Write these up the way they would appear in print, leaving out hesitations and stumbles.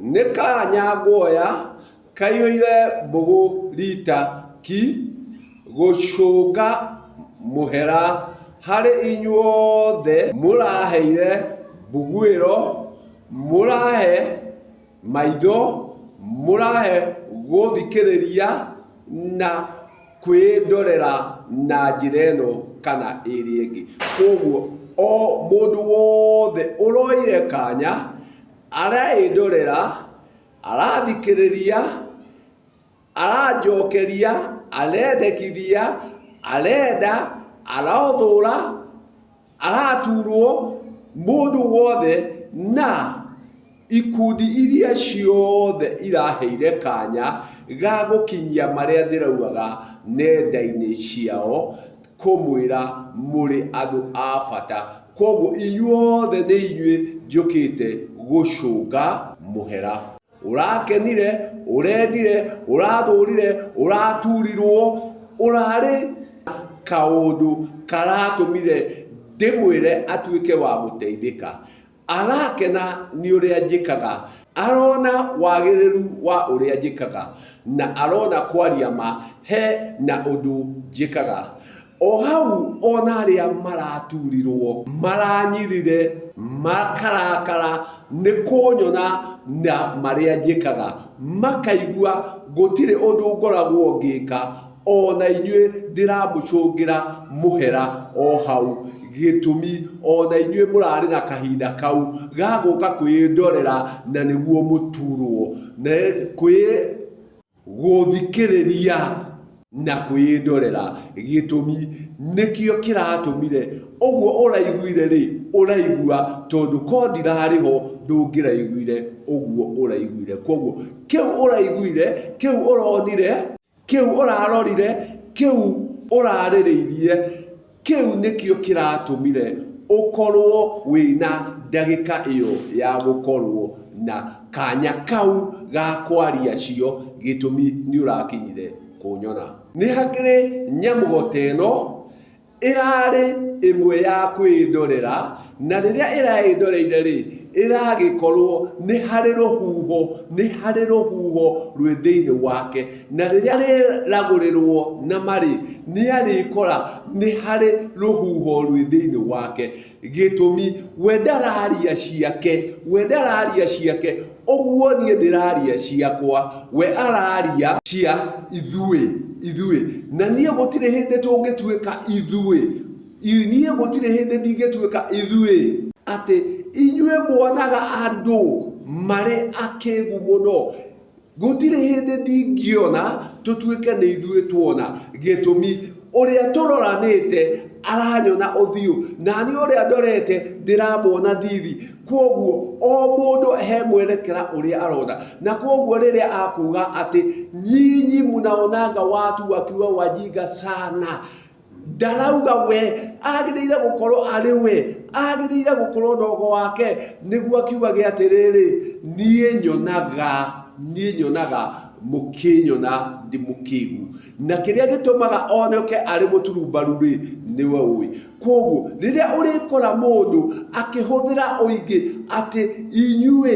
Nekanya guoya kaiyũire mbũgũ rita ki gũcũnga mũhera harĩ inyuothe mũraheire mbũgũ ĩyo, mũrahe maitho, mũrahe gũthikĩrĩria na kwĩndorera na njĩra ĩno kana ĩrĩa ĩngĩ. Koguo o mũndũ wothe ũroire kanya areĩndorera, arathikĩrĩria, aranjokeria, arendekithia, arenda, arathũra, araturwo, mũndũ wothe na ikundi iria ciothe iraheire kanya ga gũkinyia marĩa ndĩraugaga nenda-inĩ ciao kũmwĩra mũrĩ andũ a bata. Koguo inyuothe nĩ inyuĩ njũkĩte gũcũnga mũhera. Ũrakenire, ũrendire, ũrathũrire, ũraturirwo, ũrarĩ kaũndũ karatũmire ndĩmwĩre atuĩke wa gũteithĩka. Arakena nĩ ũrĩa njĩkaga, arona wagĩrĩru wa ũrĩa njĩkaga, na arona kwaria ma he na ũndũ njĩkaga. O hau ona arĩa maraturirwo, maranyirire, makarakara nĩ kũnyona na marĩa njĩkaga, makaigua gũtirĩ ũndũ ngoragwo ngĩka, ona inyuĩ ndĩramũcũngĩra mũhera o hau. Gĩtũmi ona inyuĩ mũrarĩ na kahinda kau ga gũka kwĩndorera na nĩguo mũturwo, na gũthikĩrĩria na kwĩndorera. Gĩtũmi nĩkĩo kĩratũmire ũguo ũraiguire rĩ, ũraigua tondũ ko ndirarĩ ho ndũngĩraiguire ũguo ũraiguire. Koguo kĩu ũraiguire, kĩu ũronire, kĩu ũrarorire, kĩu ũrarĩrĩirie, kĩu nĩkĩo kĩratũmire ũkorwo wĩna ndagĩka ĩyo ya gũkorwo na kanya kau ga kwaria cio, gĩtũmi nĩ ũrakinyire kũnyona. Nĩ hakĩrĩ nyamũgo ta ĩno ĩrarĩ ĩmwe ya kwĩndorera, na rĩrĩa ĩraĩndoreire rĩ, ĩragĩkorwo nĩ harĩ rũhuho rwĩ thĩinĩ wake, na rĩrĩa rĩragũrĩrwo na marĩ nĩ arĩkora nĩ harĩ rũhuho rwĩ thĩinĩ wake. Gĩtũmi we ndararia ciake, ũguo niĩ ndĩraria ciakwa, we araria cia ithuĩ. Na niĩ gũtirĩ hĩndĩ tũngĩtuĩka ithuĩ, niĩ gũtirĩ hĩndĩ ndingĩtuĩka ithuĩ, atĩ inyuĩ muonaga andũ marĩ akĩĩgu mũno. Gũtirĩ hĩndĩ ndingĩona tũtuĩke nĩ ithuĩ tuona. Gĩtũmi ũrĩa tũroranĩte aranyona ũthiũ, na niĩ ũrĩa ndorete ndĩramuona thithi. Koguo o mũndũ he mwerekera ũrĩa arona, na koguo rĩrĩa akuga atĩ nyinyi mnaonanga watu wakiwa wajinga sana, ndarauga we agĩrĩire gũkorwo arĩ we, agĩrĩire gũkorwo na ũgo wake, nĩguo akiuga atĩrĩrĩ, niĩ nyonaga mũkĩnyona ndĩ mũkĩĩgu, na kĩrĩa gĩtũmaga onoke arĩ mũturumbaru rĩ, nĩwe ũĩ. Koguo rĩrĩa ũrĩkora mũndũ akĩhũthĩra ũingĩ atĩ inyuĩ,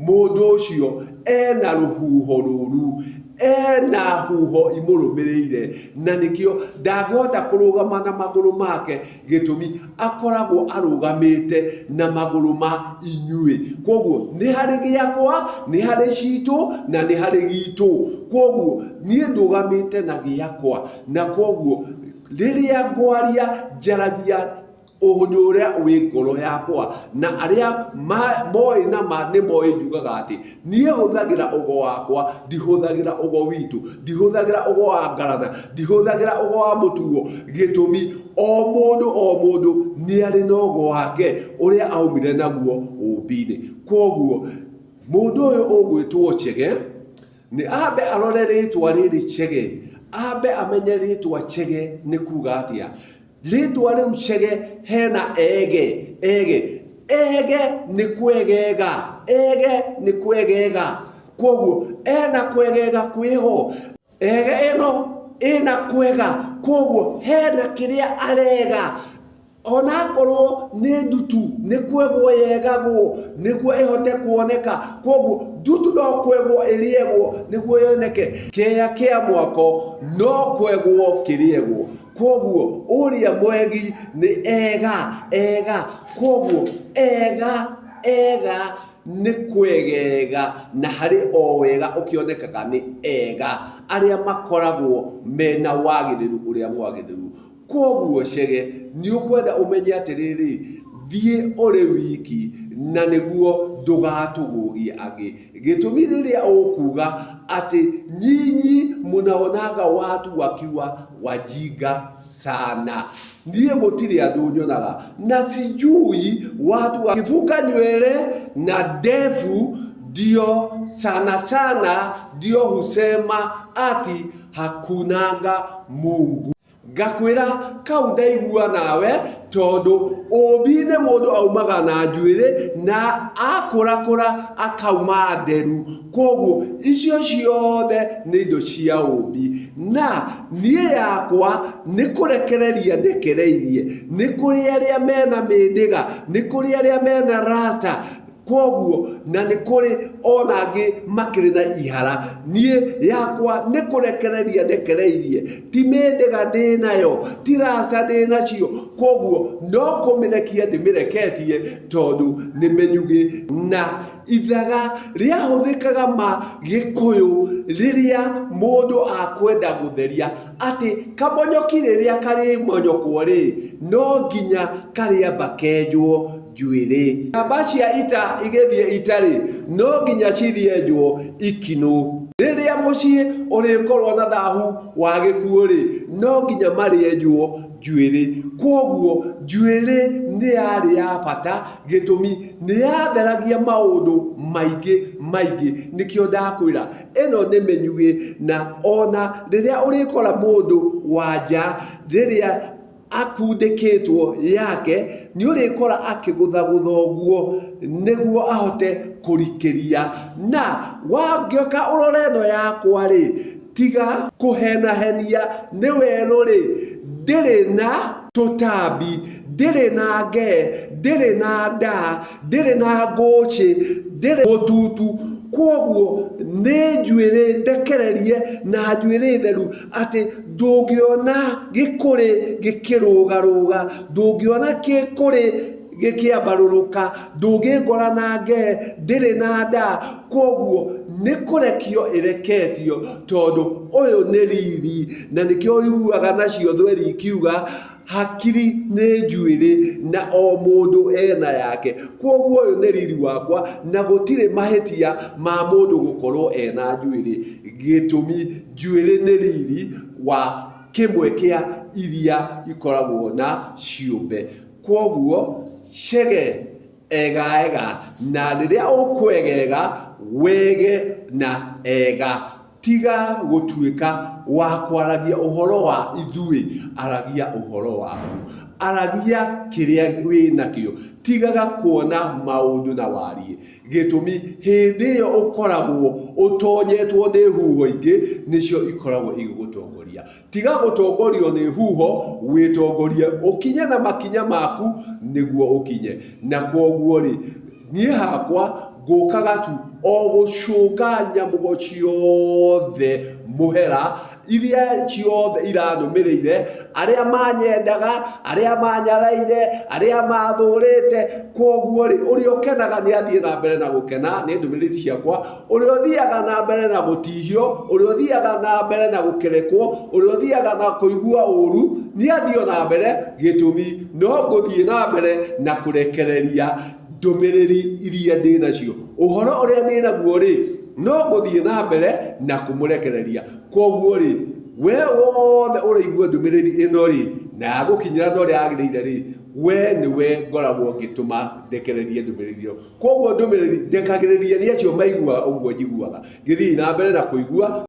mũndũ ũcio ena rũhuho rũru, ena huho imũrũmĩrĩire, na nĩkĩo ndangĩhota kũrũgama na magũrũ make. Gĩtũmi akoragwo arũgamĩte na magũrũ ma inyuĩ. Koguo nĩ harĩ gĩakwa, nĩ harĩ citũ, na nĩ harĩ gitũ. Koguo niĩ ndũgamĩte na gĩakwa, na koguo rĩrĩa ngwaria njaragia ũhũthũ ũrĩa wĩ ngoro yakwa, na arĩa moĩ na ma nĩ moĩ njugaga atĩ niĩ hũthagĩra ũgo wakwa, ndihũthagĩra ũgo witũ, ndihũthagĩra ũgo wa ngarana, ndihũthagĩra ũgo wa mũtugo. Gĩtũmi o mũndũ nĩ arĩ na ũgo wake ũrĩa aumire naguo ũmbi-inĩ. Koguo mũndũ ũyũ ũgwĩtwo Chege nĩ ambe arore rĩtwa rĩrĩ Chege, ambe amenye rĩtwa Chege nĩ kuga atĩa. Rĩtwa rĩu Chege hena ege nĩ kwegega, koguo ena kwegega kwĩho, ege ĩno ĩna kwega, koguo hena kĩrĩa arega. ona korwo nĩ ndutu nĩ kwegwo yegagwo nĩguo ĩhote kuoneka. Koguo ndutu no kwegwo ĩrĩegwo nĩguo yoneke. Kĩeya kĩa mwako no kwegwo kĩrĩegwo. Koguo ũrĩa mwegi nĩ ega. Koguo ega nĩ kwegega, na harĩ o wega ũkĩonekaga nĩ ega arĩa makoragwo mena wagĩrĩru ũrĩa mwagĩrĩru. Koguo Chege nĩ ũkwenda ũmenye atĩrĩrĩ, thiĩ ũrĩ wiki na nĩguo ndũgatũgũgie angĩ. Gĩtũmi rĩrĩa ũkuga atĩ nyinyi mnaonaga watu wakiwa wajinga sana, niĩ gũtirĩ andũ nyonaga na sijui watu wakifuga nywele na ndevu ndio sana ndio husema ati hakunanga Mungu. Ngakwĩra kau ndaigua nawe, tondu ũmbi-inĩ mũndũ aumaga na njuĩrĩ na akũrakũra akauma nderu. Koguo icio ciothe nĩ indo cia ũmbi, na niĩ yakwa nĩ kũrekereria ndekereirie. Nĩ kũrĩ arĩa mena mĩndĩga, nĩ kũrĩ arĩa mena rasta. Koguo na nĩ kũrĩ ona angĩ makĩrĩ na ihara. Niĩ yakwa nĩ kũrekereria ndekereirie, ti mĩndĩga ndĩnayo, ti rasta ndĩnacio. Koguo no kũmĩrekia ndĩmĩreketie tondu nĩ menyugĩ. Na ithaga rĩahũthĩkaga Gĩkũyũ rĩrĩa mũndũ akwenda gũtheria atĩ kamonyoki rĩrĩa karĩmonyokwo rĩ, no nginya karĩamba kenjwo njuĩrĩ. Njamba cia ita igĩthiĩ itarĩ, no nginya cithienjwo ikinũ. Rĩrĩa mũciĩ ũrĩkorwo na thahu wa gĩkuũ rĩ, no nginya marĩenjwo njuĩrĩ. Koguo njuĩrĩ nĩ yarĩ ya bata, gĩtũmi nĩ yatheragia maũndũ maingĩ. Nĩkĩo ndakwĩra ĩno nĩ mĩnyugĩ, na ona rĩrĩa ũrĩkora mũndũ wa nja rĩrĩa akundĩkĩtwo yake, nĩ ũrĩkora akĩgũthagũtha ũguo nĩguo ahote kũrikĩria. Na wangĩoka ũrore ĩno yakwa rĩ, tiga kũhenahenia, nĩ werũ rĩ, ndĩrĩ na tũtambi, ndĩrĩ na ngee, ndĩrĩ na ndaa, ndĩrĩ na ngũcĩ, ndĩrĩ mũtutu. Koguo nĩ njuĩrĩ ndekererie na njuĩrĩ theru, atĩ ndũngĩona gĩkũrĩ gĩkĩrũgarũga, ndũngĩona gĩkũrĩ gĩkĩambarũrũka, ndũngĩngora na ngee, ndĩrĩ na ndaa. Koguo nĩ kũrekio ĩreketio tondu ũyũ nĩ riri, na nĩkĩo ũiguaga nacio thweri ikiuga hakiri nĩ njuĩrĩ na o mũndũ ena yake. Koguo ũyũ nĩ riri wakwa, na gũtirĩ mahĩtia ma mũndũ gũkorwo ena njuĩrĩ, gĩtũmi njuĩrĩ nĩ riri wa kĩmwe kĩa iria ikoragwo na ciũmbe. Koguo Chege ega, na rĩrĩa ũkwegega wege na ega. Tiga gũtuĩka wa kwaragia ũhoro wa ithuĩ, aragia ũhoro waku, aragia kĩrĩa wĩ nakĩo. Tigaga kuona maũndũ na wariĩ, gĩtũmi hĩndĩ ĩyo ũkoragwo ũtonyetwo nĩ huho ingĩ, nĩcio ikoragwo igĩgũtongoria. Tiga gũtongorio nĩ huho, wĩtongorie, ũkinye na makinya maku nĩguo ũkinye. Na koguo rĩ, niĩ hakwa ngũkaga tu o gũcũnga nyamũgo ciothe mũhera iria ciothe iranũmĩrĩire, arĩa manyendaga, arĩa manyaraire, arĩa mathũrĩte. Koguo rĩ, ũrĩa ũkenaga nĩ athiĩ na mbere na gũkena nĩ ndũmĩrĩri ciakwa, ũrĩa ũthiaga na mbere na gũtihio, ũrĩa ũthiaga na mbere na gũkerekwo, ũrĩa ũthiaga na kũigua ũru, nĩ athiĩ na mbere, gĩtũmi no ngũthiĩ na mbere na kũrekereria ndũmĩrĩri iria ndĩ nacio. Ũhoro ũrĩa ndĩ naguo rĩ, no ngũthiĩ na mbere na kũmũrekereria. Koguo rĩ, we wothe ũraigua ndũmĩrĩri ĩno rĩ, na yagũkinyĩra na ũrĩa yagĩrĩire rĩ, we nĩwe ngoragwo ngĩtũma ndekererie ndũmĩrĩri ĩyo. Koguo ndũmĩrĩri ndekagĩrĩria nĩ acio maiguaga ũguo njiguaga, ngĩthiĩ na mbere na kũigua.